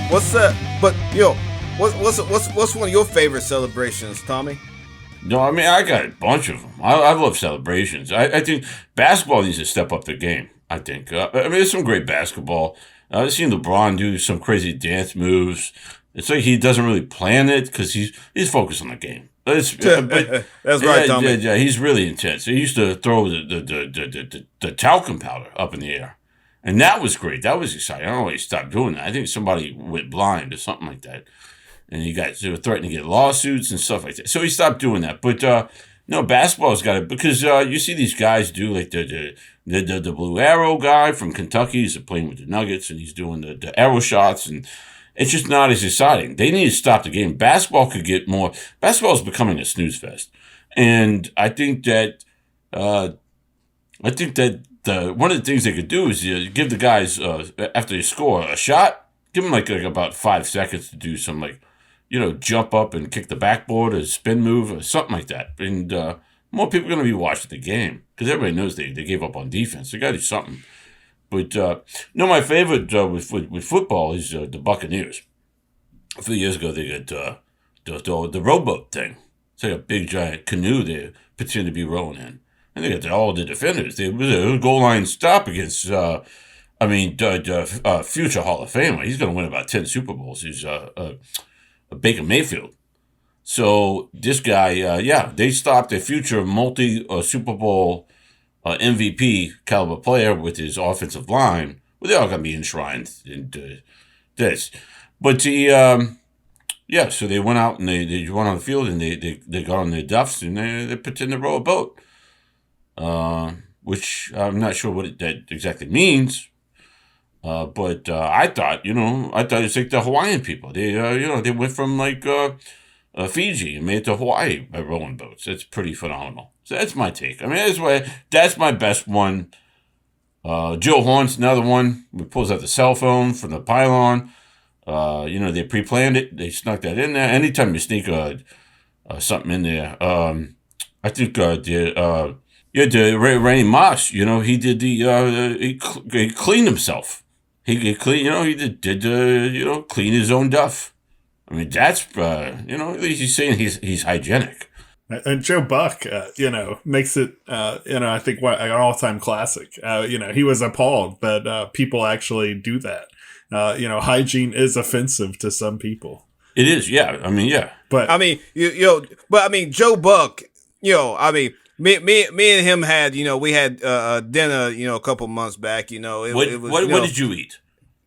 What's but what's one of your favorite celebrations, Tommy? No, I mean I got a bunch of them. I love celebrations. I think basketball needs to step up their game. I think. I mean, there's some great basketball. I've seen LeBron do some crazy dance moves. It's like he doesn't really plan it because he's focused on the game. But That's right, Tommy. he's really intense. He used to throw the talcum powder up in the air, and that was great. That was exciting. I don't know why he stopped doing that. I think somebody went blind or something like that, and they were threatening to get lawsuits and stuff like that. So he stopped doing that. But no, basketball's got it because you see these guys do like the Blue Arrow guy from Kentucky. He's playing with the Nuggets and he's doing the arrow shots, and it's just not as exciting. They need to stop the game. Basketball could get more. Basketball is becoming a snooze fest, and I think that one of the things they could do is give the guys after they score a shot, give them like about 5 seconds to do some jump up and kick the backboard or spin move or something like that. And more people are going to be watching the game because everybody knows they gave up on defense. They got to do something. But no, my favorite with football is the Buccaneers. A few years ago, they got the rowboat thing. It's like a big giant canoe they pretend to be rowing in. And they got all the defenders. They was a goal line stop against, the future Hall of Famer. He's going to win about 10 Super Bowls. He's Baker Mayfield. So this guy, they stopped a future multi-Super Bowl MVP caliber player with his offensive line. Well, they're all going to be enshrined in this. But so they went out and they went on the field and they got on their duffs and they pretend to row a boat. Which I'm not sure what that exactly means. But I thought it's like the Hawaiian people. They went from Fiji and made it to Hawaii by rowing boats. It's pretty phenomenal. So that's my take. I mean, that's my best one. Joe Horn's another one. He pulls out the cell phone from the pylon. They pre-planned it. They snuck that in there. Anytime you sneak something in there, I think Randy Moss. He did he cleaned himself. He clean. He did clean his own duff. I mean, that's at least he's saying he's hygienic. And Joe Buck, makes it, I think an all-time classic. He was appalled that people actually do that. Hygiene is offensive to some people. It is, yeah. I mean, yeah. But I mean, Joe Buck, me and him had, we had dinner, a couple months back. What did you eat?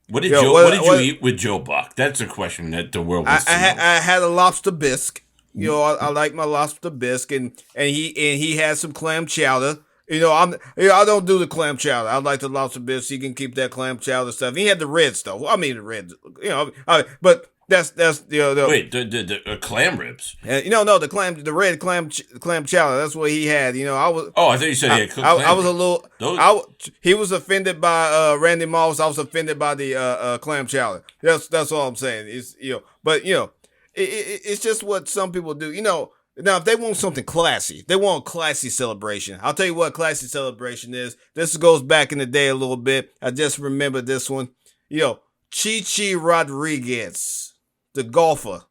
What did you eat with Joe Buck? That's a question that the world wants to know. I had a lobster bisque. I like my lobster bisque, and he had some clam chowder. I don't do the clam chowder. I like the lobster bisque. You can keep that clam chowder stuff. He had the red stuff. I mean the red. But that's wait, the clam ribs. No, the red clam chowder. That's what he had. I was. Oh, I thought you said he had clam. I was a little. He was offended by Randy Moss. I was offended by the clam chowder. That's all I'm saying. It's just what some people do. Now, if they want something classy, they want a classy celebration. I'll tell you what classy celebration is. This goes back in the day a little bit. I just remember this one. Chichi Rodriguez, the golfer.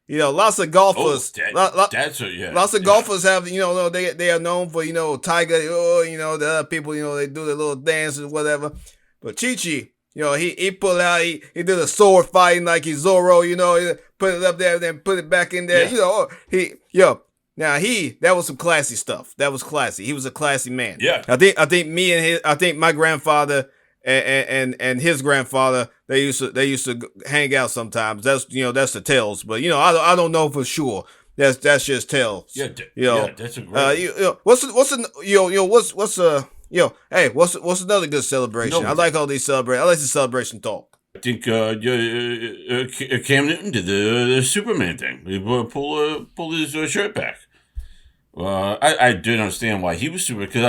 Lots of golfers. Lots of golfers have, they are known for, Tiger, the other people, they do their little dances, whatever. But Chichi, he pulled out, he did a sword fighting like he's Zorro, put it up there, then put it back in there. Yeah. That was some classy stuff. That was classy. He was a classy man. Yeah. I think my grandfather and his grandfather, they used to hang out sometimes. That's the tales, but I don't know for sure. That's just tales. Yeah. That's a great. What's another good celebration? I like all these celebrations. I like the celebration talk. I think Cam Newton did the Superman thing. He pulled his shirt back. I didn't understand why he was Superman because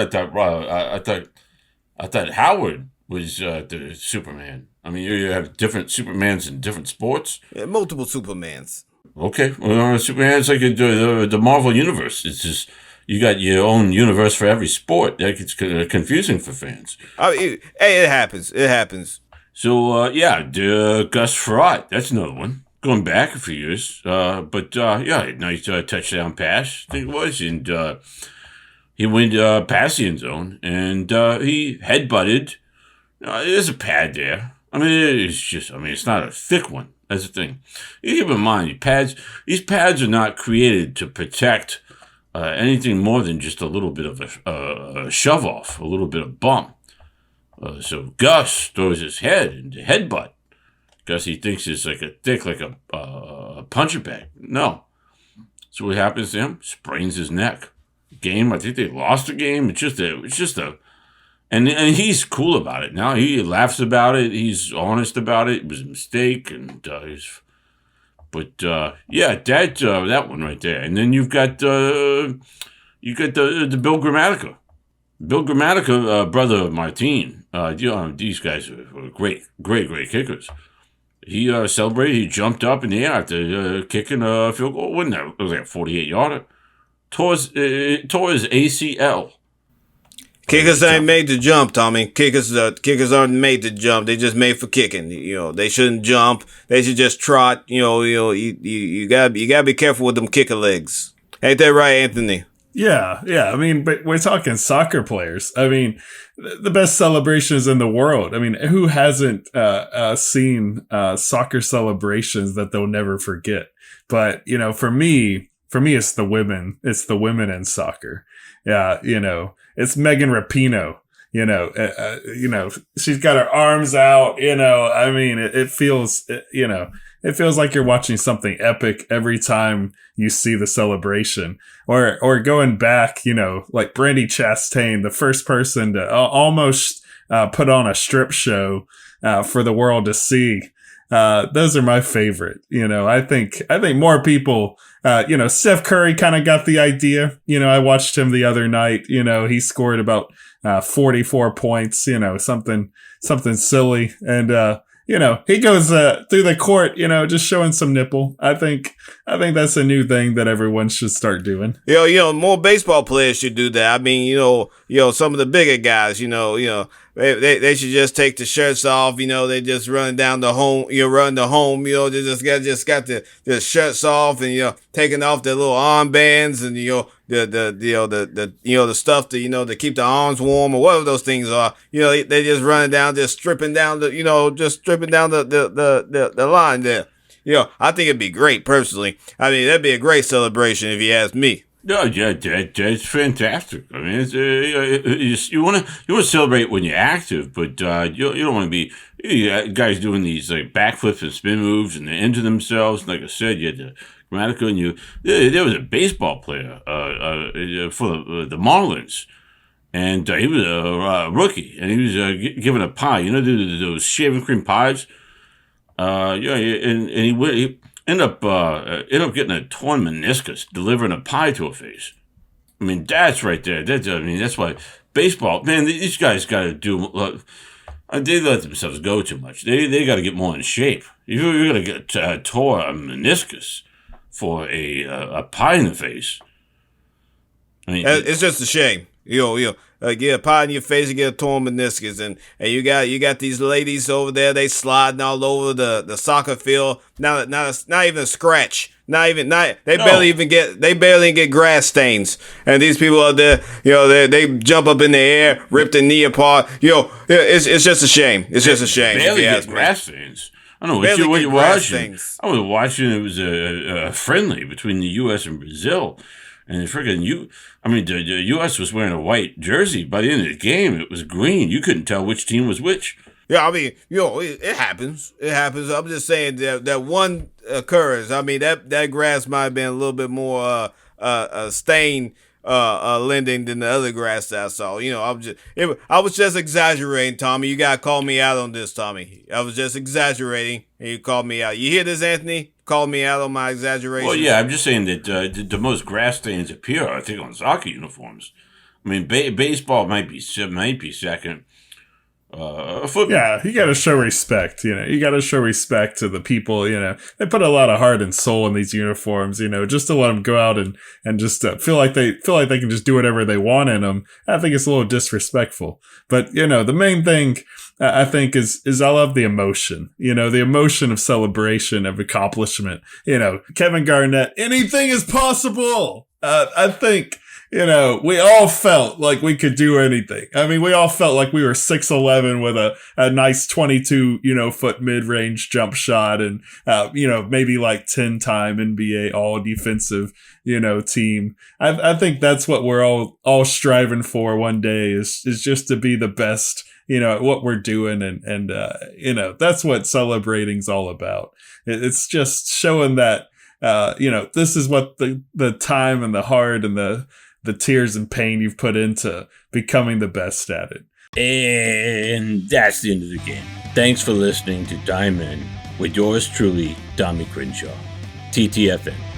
I thought Howard was the Superman. I mean, you have different Supermans in different sports. Yeah, multiple Supermans. Okay, well, Superman's like the Marvel universe. It's just you got your own universe for every sport. That gets confusing for fans. It happens. It happens. So yeah, Gus Frerotte, that's another one. Going back a few years, but yeah, nice touchdown pass, I think it was, and he went past the end zone, and he headbutted. There's a pad there. I mean, it's just, I mean, it's not a thick one. That's the thing. You keep in mind, these pads are not created to protect anything more than just a little bit of a shove off, a little bit of bump. So Gus throws his head into headbutt. Gus, he thinks it's like a thick, like a puncher bag. No. So what happens to him? Sprains his neck. Game, I think they lost the game. It's just a and he's cool about it now. He laughs about it. He's honest about it. It was a mistake, and but yeah, that one right there. And then you've got the Bill Grammatica. Bill Grammatica, brother of Martine. These guys are great kickers. He celebrated. He jumped up in the air after kicking a field goal. Wasn't that? It was like a 48-yarder. Tore his ACL. Kickers ain't made to jump, Tommy. Kickers aren't made to jump. They just made for kicking. They shouldn't jump. They should just trot. You gotta be careful with them kicker legs. Ain't that right, Anthony? Yeah. I mean, but we're talking soccer players. I mean, the best celebrations in the world. I mean, who hasn't seen soccer celebrations that they'll never forget? But for me, it's the women. It's the women in soccer. Yeah, it's Megan Rapinoe. She's got her arms out. I mean, it feels. It feels like you're watching something epic every time you see the celebration. Or going back, like Brandi Chastain, the first person to almost put on a strip show for the world to see. Those are my favorite. I think more people. Steph Curry kind of got the idea. I watched him the other night. He scored about 44 points. Something silly, and he goes through the court. Just showing some nipple. I think that's a new thing that everyone should start doing. More baseball players should do that. I mean, some of the bigger guys. They should just take the shirts off. They just run down the home. Run the home. They just got the shirts off and taking off their little armbands and the stuff to keep the arms warm or whatever those things are. They just running down, just stripping down the line there. I think it'd be great personally. I mean, that'd be a great celebration if you ask me. No, yeah, that's fantastic. I mean, you want to celebrate when you're active, but you don't want to be guys doing these like backflips and spin moves and they're into themselves. Like I said, you had the Grammatica and there was a baseball player for the Marlins, and he was a rookie, and he was given a pie. Those shaving cream pies. And he ended up getting a torn meniscus delivering a pie to a face. I mean, that's right there. That's why baseball, man, these guys got to do. They let themselves go too much. They got to get more in shape. You're going to get tore a meniscus for a pie in the face. I mean, it's just a shame. Get a pie in your face and get a torn meniscus, and you got these ladies over there. They sliding all over the soccer field. Not even a scratch. They barely even get grass stains. And these people out there, they jump up in the air, rip their knee apart. It's just a shame. It's just a shame. Barely get grass stains. I don't know what you're watching. I was watching. It was a friendly between the U.S. and Brazil. And the U.S. was wearing a white jersey. By the end of the game, it was green. You couldn't tell which team was which. Yeah, I mean, it happens. It happens. I'm just saying that one occurrence. I mean, that grass might have been a little bit more stain lending than the other grass that I saw. I was just exaggerating, Tommy. You gotta call me out on this, Tommy. I was just exaggerating, and you called me out. You hear this, Anthony? Call me out on my exaggeration. Well, yeah, I'm just saying that the most grass stains appear, I think, on soccer uniforms. I mean, baseball might be second. Football. Yeah, you got to show respect. You got to show respect to the people. They put a lot of heart and soul in these uniforms. Just to let them go out and just feel like they can just do whatever they want in them. I think it's a little disrespectful. But the main thing I think is I love the emotion, the emotion of celebration, of accomplishment. Kevin Garnett, anything is possible. I think, we all felt like we could do anything. I mean, we all felt like we were 6'11" with a nice 22, foot mid-range jump shot and, maybe like 10-time NBA all defensive, team. I think that's what we're all striving for one day is just to be the best, at what we're doing. And that's what celebrating's all about. It's just showing that, this is what the time and the heart and the tears and pain you've put into becoming the best at it. And that's the end of the game. Thanks for listening to Diamond with yours truly, Tommy Crenshaw. TTFN.